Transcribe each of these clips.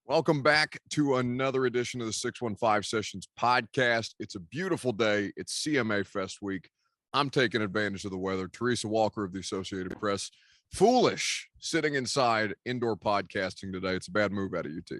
Welcome back to another edition of the 615 Sessions podcast. It's a beautiful day. It's CMA Fest week. I'm taking advantage of the weather. Teresa Walker of the Associated Press, foolish sitting inside indoor podcasting today. It's a bad move out of UT.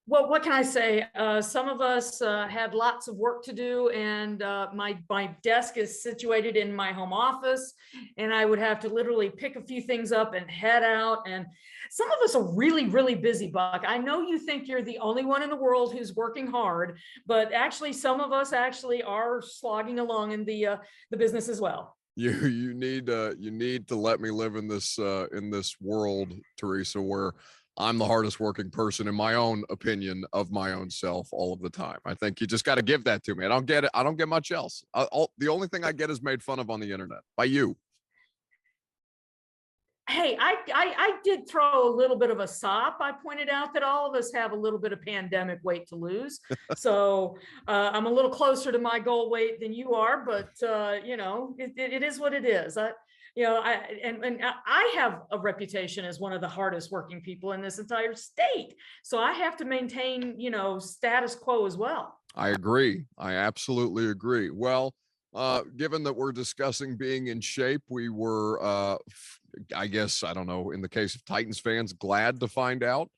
Well, what can I say? Some of us had lots of work to do, and my desk is situated in my home office, and I would have to literally pick a few things up and head out. And some of us are really, really busy, Buck. I know you think you're the only one in the world who's working hard, but actually, some of us actually are slogging along in the business as well. You need to let me live in this world, Teresa, where I'm the hardest working person in my own opinion of my own self all of the time. I think you just got to give that to me. I don't get it. I don't get much else. The only thing I get is made fun of on the internet by you. Hey, I did throw a little bit of a sop. I pointed out that all of us have a little bit of pandemic weight to lose. So I'm a little closer to my goal weight than you are, but it is what it is. I have a reputation as one of the hardest working people in this entire state. So I have to maintain, status quo as well. I agree. I absolutely agree. Well, given that we're discussing being in shape, we were, I guess, I don't know, in the case of Titans fans, glad to find out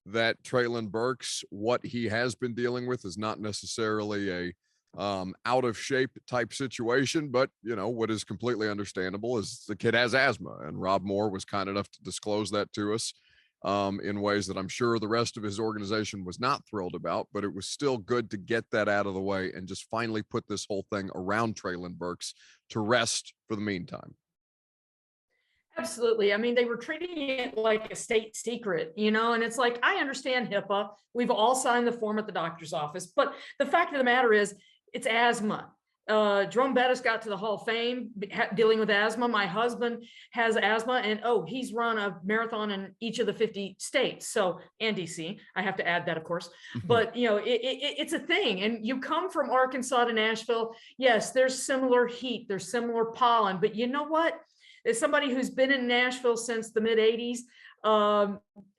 that Treylin Burks, what he has been dealing with is not necessarily a out of shape type situation, but what is completely understandable is the kid has asthma, and Rob Moore was kind enough to disclose that to us in ways that I'm sure the rest of his organization was not thrilled about, but it was still good to get that out of the way and just finally put this whole thing around Treylin Burks to rest for the meantime. Absolutely. I mean, they were treating it like a state secret, and it's like, I understand HIPAA. We've all signed the form at the doctor's office, but the fact of the matter is, it's asthma. Jerome Bettis got to the Hall of Fame dealing with asthma. My husband has asthma, and he's run a marathon in each of the 50 states. So, and DC, I have to add that, of course. But it's a thing. And you come from Arkansas to Nashville. Yes, there's similar heat, there's similar pollen. But you know what? As somebody who's been in Nashville since the mid 80s,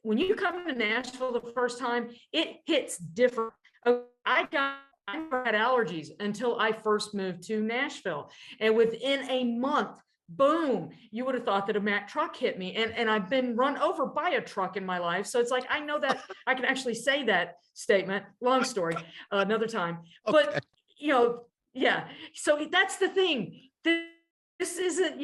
when you come to Nashville the first time, it hits different. I never had allergies until I first moved to Nashville. And within a month, boom, you would have thought that a Mack truck hit me. And I've been run over by a truck in my life. So it's like, I know that I can actually say that statement. Long story, another time. Okay. But, yeah. So that's the thing. This isn't,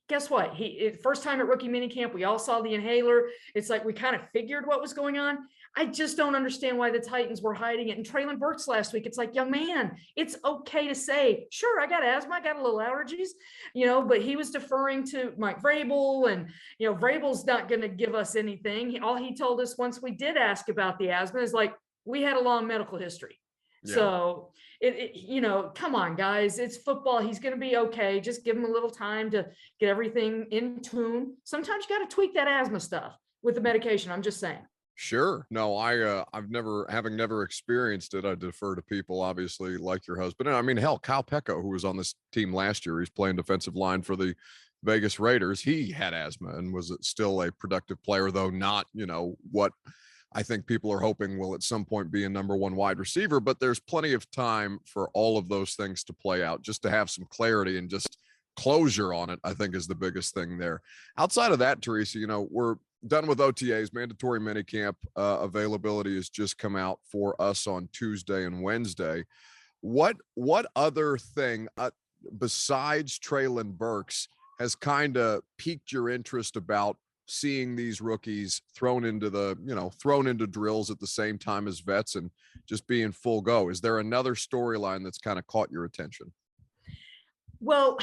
guess what? First time at rookie minicamp, we all saw the inhaler. It's like, we kind of figured what was going on. I just don't understand why the Titans were hiding it. And Treylon Burks last week, it's like, young man, it's okay to say, sure, I got asthma, I got a little allergies, but he was deferring to Mike Vrabel, and, Vrabel's not going to give us anything. All he told us once we did ask about the asthma is like, we had a long medical history. Yeah. So come on, guys, it's football. He's going to be okay. Just give him a little time to get everything in tune. Sometimes you got to tweak that asthma stuff with the medication. I'm just saying. Sure. No, I've never experienced it. I defer to people, obviously, like your husband. And I mean, hell, Kyle Pecco, who was on this team last year, he's playing defensive line for the Vegas Raiders. He had asthma and was still a productive player, though not, what I think people are hoping will at some point be a number one wide receiver. But there's plenty of time for all of those things to play out, just to have some clarity and just closure on it, I think, is the biggest thing there. Outside of that, Teresa, we're done with OTAs. Mandatory minicamp availability has just come out for us on Tuesday and Wednesday. What other thing besides Treylin Burks has kind of piqued your interest about seeing these rookies thrown into drills at the same time as vets and just being full go? Is there another storyline that's kind of caught your attention? Well,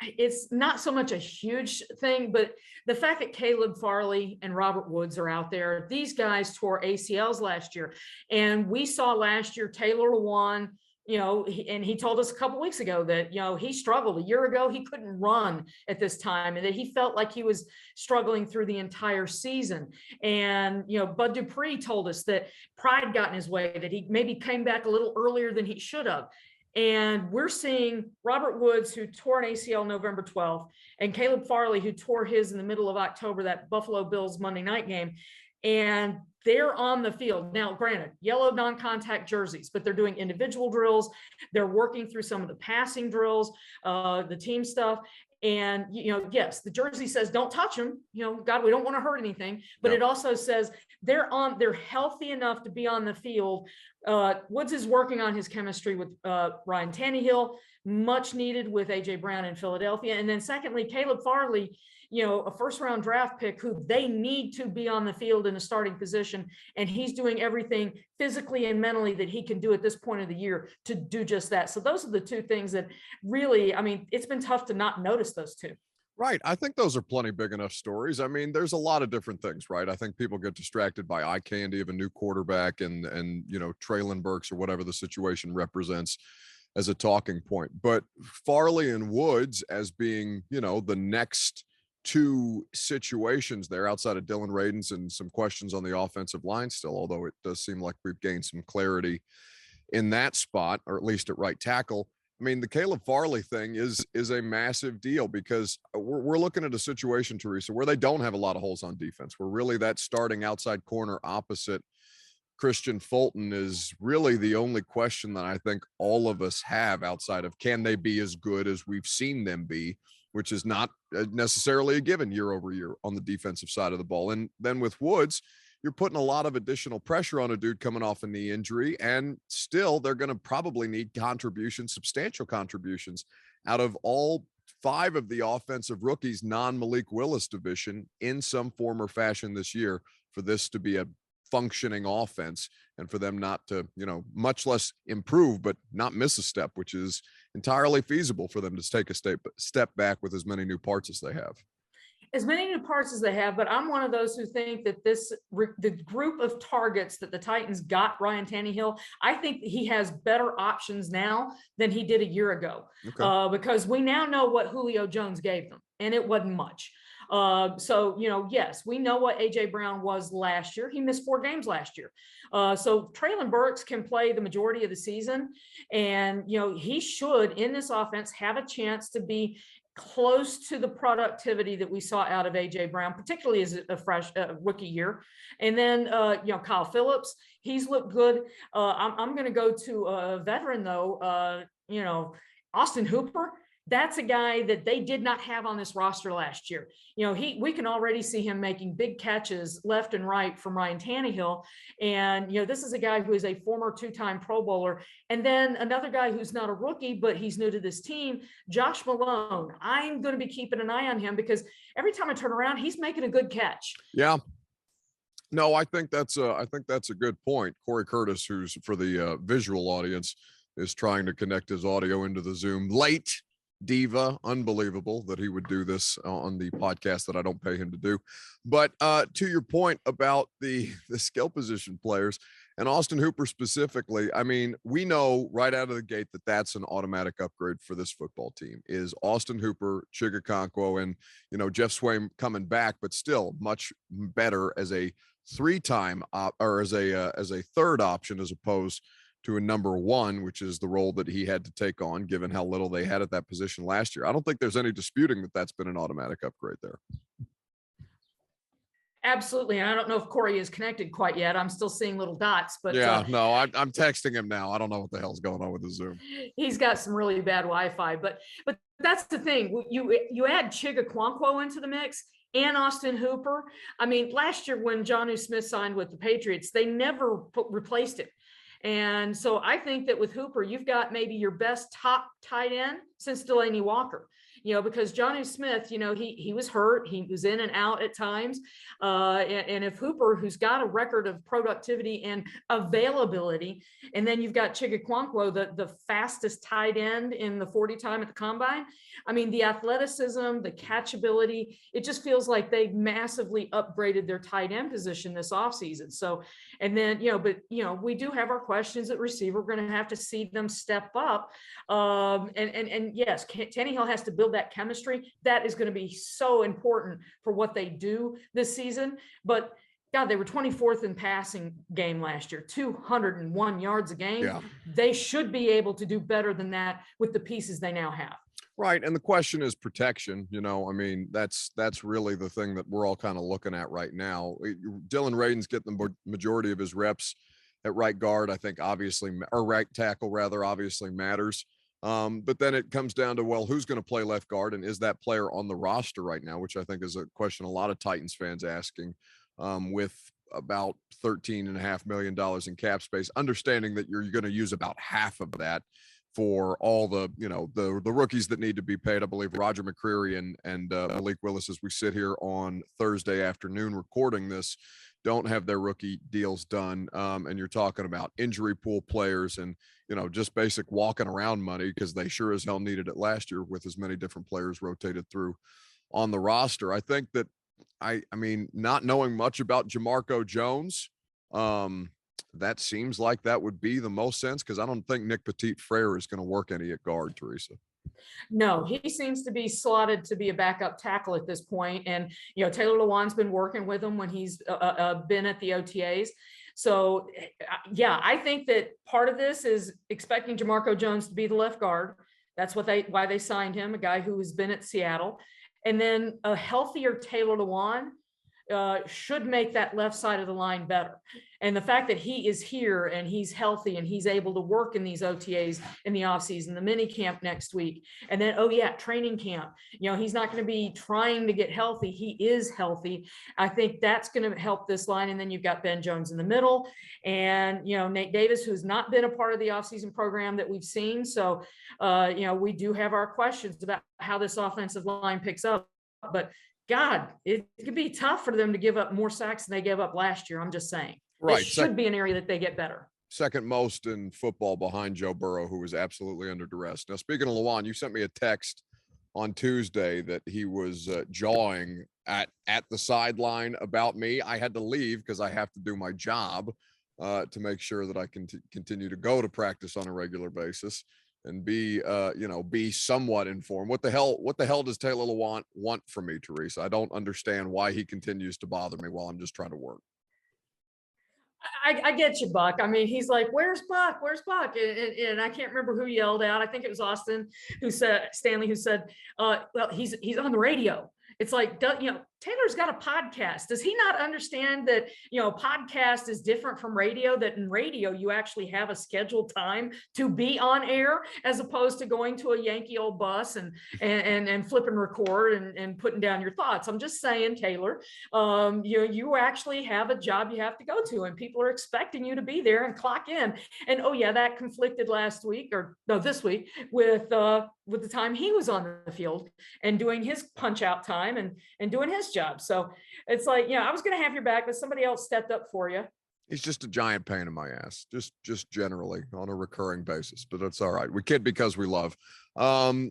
it's not so much a huge thing, but the fact that Caleb Farley and Robert Woods are out there, these guys tore ACLs last year. And we saw last year Taylor Lewan, and he told us a couple weeks ago that, he struggled. A year ago, he couldn't run at this time, and that he felt like he was struggling through the entire season. And, Bud Dupree told us that pride got in his way, that he maybe came back a little earlier than he should have. And we're seeing Robert Woods, who tore an ACL November 12th, and Caleb Farley, who tore his in the middle of October, that Buffalo Bills Monday night game. And they're on the field. Now, granted, yellow non-contact jerseys, but they're doing individual drills. They're working through some of the passing drills, the team stuff. And, yes, the jersey says, don't touch them. God, we don't want to hurt anything. But It also says they're healthy enough to be on the field. Woods is working on his chemistry with Ryan Tannehill, much needed with AJ Brown in Philadelphia. And then secondly, Caleb Farley, a first-round draft pick who they need to be on the field in a starting position. And he's doing everything physically and mentally that he can do at this point of the year to do just that. So those are the two things that really, it's been tough to not notice those two. Right. I think those are plenty big enough stories. There's a lot of different things, right? I think people get distracted by eye candy of a new quarterback and Treylin Burks or whatever the situation represents as a talking point. But Farley and Woods as being, the next two situations there outside of Dylan Radins and some questions on the offensive line still, although it does seem like we've gained some clarity in that spot, or at least at right tackle. The Caleb Farley thing is a massive deal because we're looking at a situation, Teresa, where they don't have a lot of holes on defense. Where really that starting outside corner opposite Christian Fulton is really the only question that I think all of us have outside of can they be as good as we've seen them be, which is not necessarily a given year over year on the defensive side of the ball. And then with Woods, you're putting a lot of additional pressure on a dude coming off a knee injury, and still they're going to probably need substantial contributions out of all five of the offensive rookies, non-Malik Willis division in some form or fashion this year for this to be a functioning offense and for them not to, much less improve, but not miss a step, which is entirely feasible for them to take a step back with as many new parts as they have. As many new parts as they have, but I'm one of those who think that the group of targets that the Titans got Ryan Tannehill, I think he has better options now than he did a year ago. Okay. Because we now know what Julio Jones gave them, and it wasn't much. So, yes, we know what AJ Brown was last year. He missed 4 games last year. So Treylin Burks can play the majority of the season, and, he should in this offense have a chance to be close to the productivity that we saw out of AJ Brown, particularly as a fresh rookie year. And then, Kyle Phillips, he's looked good. I'm going to go to a veteran though, Austin Hooper. That's a guy that they did not have on this roster last year. We can already see him making big catches left and right from Ryan Tannehill. And, this is a guy who is a former 2-time Pro Bowler. And then another guy who's not a rookie, but he's new to this team, Josh Malone. I'm going to be keeping an eye on him because every time I turn around, he's making a good catch. Yeah. No, I think that's a good point. Corey Curtis, who's for the visual audience, is trying to connect his audio into the Zoom late. Diva, unbelievable that he would do this on the podcast that I don't pay him to do. But to your point about the skill position players and Austin Hooper specifically, we know right out of the gate that that's an automatic upgrade for this football team is Austin Hooper, Chigakonkwo, and Jeff Swaim coming back, but still much better as a 3-time or as a third option as opposed to a number 1, which is the role that he had to take on given how little they had at that position last year. I don't think there's any disputing that that's been an automatic upgrade there. Absolutely. And I don't know if Corey is connected quite yet. I'm still seeing little dots, but no, I'm texting him now. I don't know what the hell's going on with the Zoom. He's got some really bad Wi-Fi, but that's the thing. You add Chigakonkwo into the mix and Austin Hooper. Last year when Jonnu Smith signed with the Patriots, they never replaced him. And so I think that with Hooper, you've got maybe your best top tight end since Delaney Walker, because Jonnu Smith, he was hurt. He was in and out at times. And if Hooper, who's got a record of productivity and availability, and then you've got Chigakonkwo, the fastest tight end in the 40 time at the combine. The athleticism, the catchability, it just feels like they massively upgraded their tight end position this offseason. So, and then, we do have our questions at receiver. We're going to have to see them step up. And yes, Tannehill has to build that chemistry. That is going to be so important for what they do this season. But God, they were 24th in passing game last year, 201 yards a game. Yeah. They should be able to do better than that with the pieces they now have. Right. And the question is protection. You know, I mean, that's really the thing that we're all kind of looking at right now. Dylan Radin's getting the majority of his reps at right guard, I think, obviously, or right tackle, rather, obviously matters. But then it comes down to, well, who's going to play left guard, and is that player on the roster right now, which I think is a question a lot of Titans fans asking, with about $13.5 million in cap space, understanding that you're going to use about half of that for all the, you know, the rookies that need to be paid. I believe Roger McCreary and Malik Willis, as we sit here on Thursday afternoon recording this, don't have their rookie deals done. And you're talking about injury pool players and, you know, just basic walking around money, because they sure as hell needed it last year with as many different players rotated through on the roster. I think that I mean, not knowing much about Jamarco Jones, that seems like that would be the most sense, because I don't think Nick Petit-Frere is going to work any at guard, Teresa. No, he seems to be slotted to be a backup tackle at this point. And, you know, Taylor Lewan's been working with him when he's been at the OTAs. So, yeah, I think that part of this is expecting Jamarco Jones to be the left guard. That's why they signed him, a guy who has been at Seattle. And then a healthier Taylor Lewan should make that left side of the line better. And the fact that he is here and he's healthy and he's able to work in these OTAs in the offseason, the mini camp next week, and then, oh yeah, training camp, you know, he's not going to be trying to get healthy. He is healthy. I think that's going to help this line. And then you've got Ben Jones in the middle and, you know, Nate Davis, who's not been a part of the offseason program that we've seen. So, you know, we do have our questions about how this offensive line picks up, but God, it could be tough for them to give up more sacks than they gave up last year. I'm just saying. Right. It should be an area that they get better. Second most in football behind Joe Burrow, who was absolutely under duress. Now, speaking of Lewan, you sent me a text on Tuesday that he was jawing at the sideline about me. I had to leave because I have to do my job to make sure that I can continue to go to practice on a regular basis and be, you know, be somewhat informed. What the hell does Taylor Lewan want from me, Teresa? I don't understand why he continues to bother me while I'm just trying to work. I get you, Buck. I mean, he's like, "Where's Buck? Where's Buck?" And I can't remember who yelled out. I think it was Stanley who said, "Well, he's on the radio." It's like, you know, Taylor's got a podcast. Does he not understand that, you know, podcast is different from radio, that in radio, you actually have a scheduled time to be on air as opposed to going to a Yankee old bus and flipping record and putting down your thoughts. I'm just saying, Taylor, you actually have a job you have to go to and people are expecting you to be there and clock in. And, oh yeah, that conflicted this week with the time he was on the field and doing his punch out time and doing his job. So it's like, I was going to have your back, but somebody else stepped up for you. He's just a giant pain in my ass, just generally on a recurring basis, but that's all right. We kid because we love. I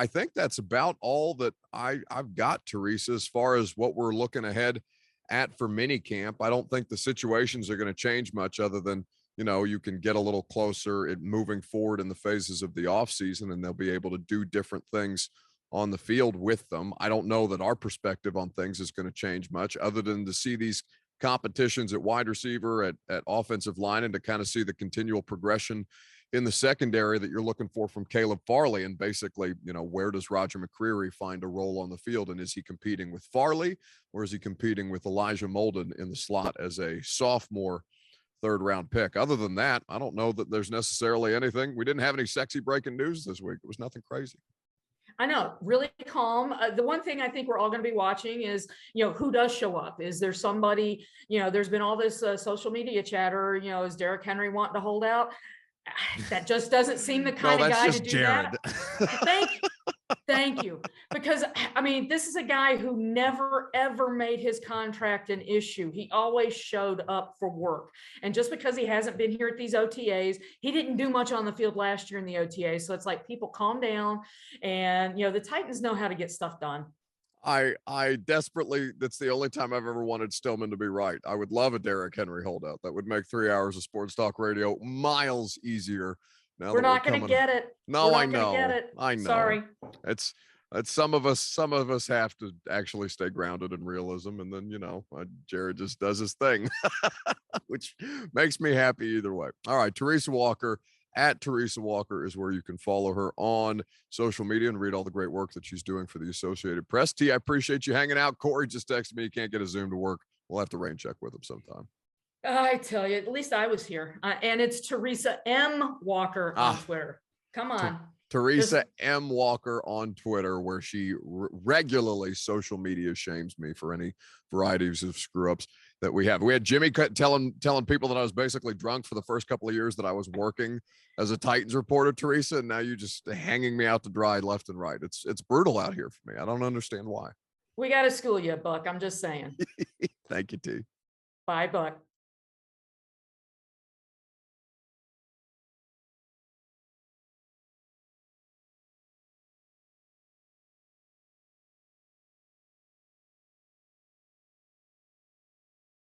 think that's about all that I've got, Teresa, as far as what we're looking ahead at for minicamp. I don't think the situations are going to change much other than, you know, you can get a little closer at moving forward in the phases of the off season and they'll be able to do different things on the field with them. I don't know that our perspective on things is going to change much other than to see these competitions at wide receiver, at offensive line, and to kind of see the continual progression in the secondary that you're looking for from Caleb Farley. And basically, you know, where does Roger McCreary find a role on the field? And is he competing with Farley or is he competing with Elijah Molden in the slot as a sophomore third-round pick? Other than that, I don't know that there's necessarily anything. We didn't have any sexy breaking news this week. It was nothing crazy. I know, really calm. The one thing I think we're all going to be watching is, you know, who does show up? Is there somebody, you know, there's been all this social media chatter, you know, is Derrick Henry wanting to hold out? That just doesn't seem the kind of guy to do Jared. That. Thank you. Because, I mean, this is a guy who never, ever made his contract an issue. He always showed up for work. And just because he hasn't been here at these OTAs, he didn't do much on the field last year in the OTAs. So it's like, people calm down. And, you know, the Titans know how to get stuff done. I desperately, that's the only time I've ever wanted Stillman to be right. I would love a Derrick Henry holdout. That would make 3 hours of sports talk radio miles easier. Now we're not going to get it. No, I know. I know. Sorry. It's some of us have to actually stay grounded in realism, and then Jared just does his thing, which makes me happy either way. All right, Teresa Walker. At Teresa Walker is where you can follow her on social media and read all the great work that she's doing for the Associated Press. T, I appreciate you hanging out. Corey just texted me he can't get a Zoom to work. We'll have to rain check with him sometime. I tell you, at least I was here. And it's Teresa M. Walker on Twitter. Come on. Teresa M. Walker on Twitter, where she regularly social media shames me for any varieties of screw ups that we have. We had Jimmy telling people that I was basically drunk for the first couple of years that I was working as a Titans reporter, Teresa, and now you just hanging me out to dry left and right. It's brutal out here for me. I don't understand why. We got to school you, Buck. I'm just saying. Thank you, T. Bye, Buck.